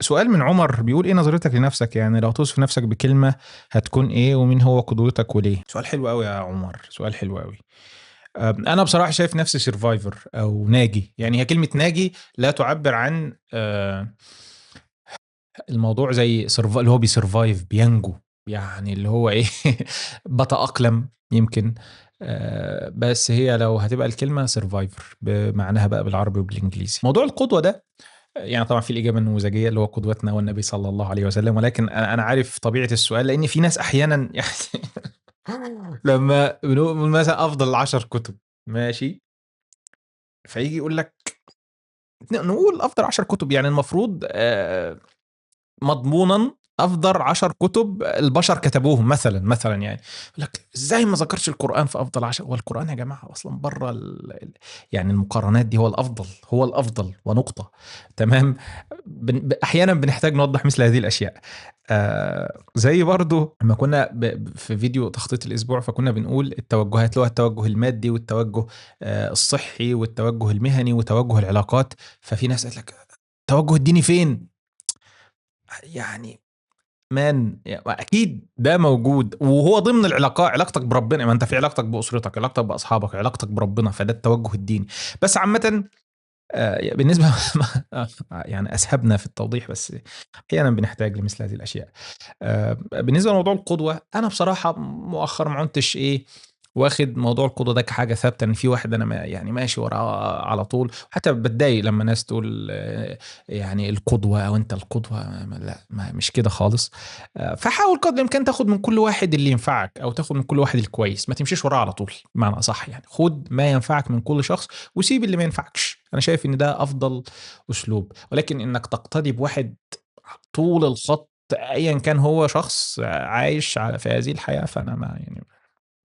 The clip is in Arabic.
سؤال من عمر بيقول ايه نظرتك لنفسك؟ يعني لو توصف نفسك بكلمة هتكون ايه، ومين هو قدوتك وليه؟ سؤال حلو قوي يا عمر، سؤال حلو قوي. انا بصراحة شايف نفسي سيرفايفر او ناجي. يعني هي كلمة ناجي لا تعبر عن الموضوع زي اللي هو بيسرفايف، بينجو، يعني اللي هو ايه بتأقلم يمكن. بس هي لو هتبقى الكلمة سيرفايفر بمعناها بقى بالعربي وبالانجليزي. موضوع القدوة ده يعني طبعا في الإجابة النموذجية اللي هو قدوتنا والنبي صلى الله عليه وسلم، ولكن أنا عارف طبيعة السؤال، لأن في ناس أحيانا يعني لما بنقول مثلا أفضل 10 كتب، ماشي، فيجي يقول لك نقول أفضل 10 كتب، يعني المفروض مضمونا افضل 10 كتب البشر كتبوهم مثلا يعني. يقول لك ازاي ما ذكرش القران في افضل 10؟ والقران يا جماعه اصلا بره يعني المقارنات دي هو الافضل، هو الافضل ونقطه. تمام. احيانا بنحتاج نوضح مثل هذه الاشياء. زي برضو لما كنا في فيديو تخطيط الاسبوع، فكنا بنقول التوجهات، اللي هو التوجه المادي والتوجه الصحي والتوجه المهني وتوجه العلاقات. ففي ناس قالت لك التوجه الديني فين؟ يعني اكيد ده موجود، وهو ضمن العلاقات، علاقتك بربنا، ما انت في علاقتك باسرتك، علاقتك باصحابك، علاقتك بربنا، فده التوجه الديني. بس عامه بالنسبه يعني اسهبنا في التوضيح، بس احيانا بنحتاج لمثل هذه الاشياء. بالنسبه لموضوع القدوه، انا بصراحه مؤخرا ما عدتش ايه واخد موضوع القدوه ده كحاجه ثابته، ان في واحد انا ما يعني ماشي وراه على طول. حتى بتضايق لما ناس تقول يعني القدوه او انت القدوه، لا، ما مش كده خالص. فحاول قدر الامكان تاخد من كل واحد اللي ينفعك، او تاخد من كل واحد الكويس، ما تمشيش وراه على طول، بمعنى اصح يعني خد ما ينفعك من كل شخص وسيب اللي ما ينفعكش. انا شايف ان ده افضل اسلوب. ولكن انك تقتدي بواحد طول الخط ايا كان هو شخص عايش في هذه الحياه، فانا ما يعني